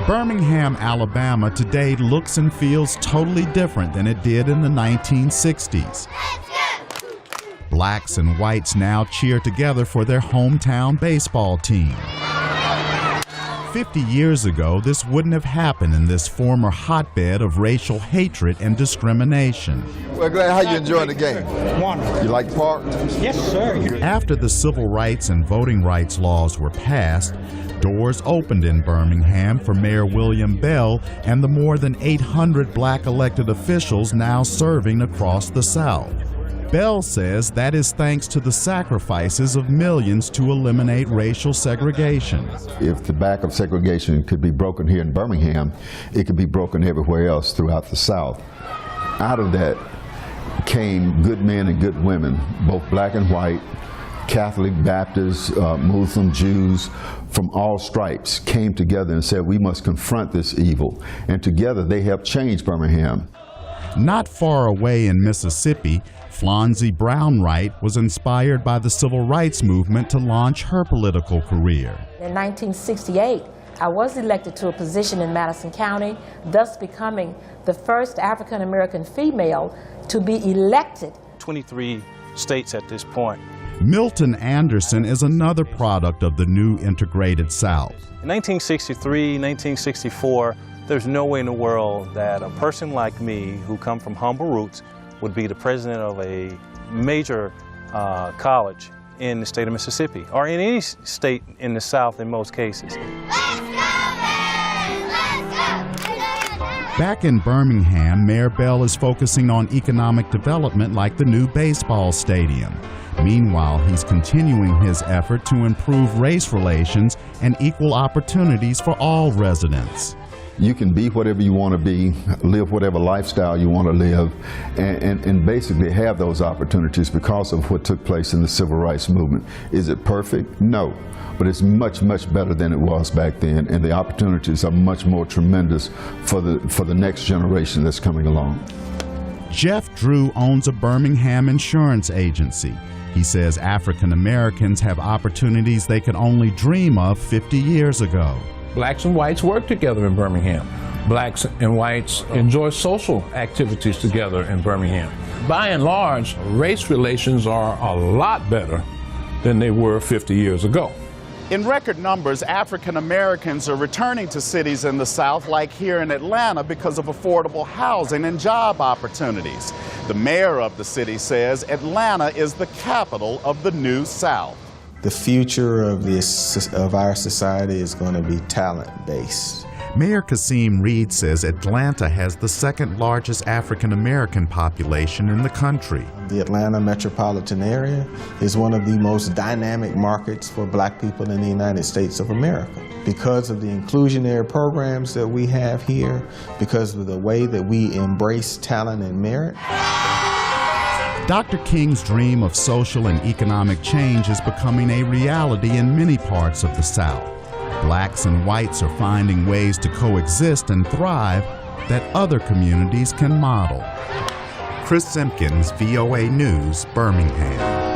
Birmingham, Alabama today looks and feels totally different than it did in the 1960s. Blacks and whites now cheer together for their hometown baseball team. 50 years ago, this wouldn't have happened in this former hotbed of racial hatred and discrimination. Well, glad how you enjoying the game? Wonderful. You like the park? Yes, sir. After the civil rights and voting rights laws were passed, doors opened in Birmingham for Mayor William Bell and the more than 800 black elected officials now serving across the South. Bell says that is thanks to the sacrifices of millions to eliminate racial segregation. If the back of segregation could be broken here in Birmingham, it could be broken everywhere else throughout the South. Out of that came good men and good women, both black and white, Catholic, Baptists, Muslim, Jews, from all stripes came together and said we must confront this evil. And together they helped change Birmingham. Not far away in Mississippi, Flonzie Brownwright was inspired by the civil rights movement to launch her political career. In 1968, I was elected to a position in Madison County, thus becoming the first African-American female to be elected. 23 states at this point. Milton Anderson is another product of the new integrated South. In 1963, 1964, there's no way in the world that a person like me, who come from humble roots, would be the president of a major college in the state of Mississippi, or in any state in the South in most cases. Back in Birmingham, Mayor Bell is focusing on economic development like the new baseball stadium. Meanwhile, he's continuing his effort to improve race relations and equal opportunities for all residents. You can be whatever you want to be, live whatever lifestyle you want to live, and basically have those opportunities because of what took place in the civil rights movement. Is it perfect? No, but it's much, much better than it was back then, and the opportunities are much more tremendous for the next generation that's coming along. Jeff Drew owns a Birmingham insurance agency. He says African Americans have opportunities they could only dream of 50 years ago. Blacks and whites work together in Birmingham. Blacks and whites enjoy social activities together in Birmingham. By and large, race relations are a lot better than they were 50 years ago. In record numbers, African Americans are returning to cities in the South, like here in Atlanta, because of affordable housing and job opportunities. The mayor of the city says Atlanta is the capital of the new South. The future of our society is going to be talent-based. Mayor Kasim Reed says Atlanta has the second largest African American population in the country. The Atlanta metropolitan area is one of the most dynamic markets for black people in the United States of America. Because of the inclusionary programs that we have here, because of the way that we embrace talent and merit. Dr. King's dream of social and economic change is becoming a reality in many parts of the South. Blacks and whites are finding ways to coexist and thrive that other communities can model. Chris Simkins, VOA News, Birmingham.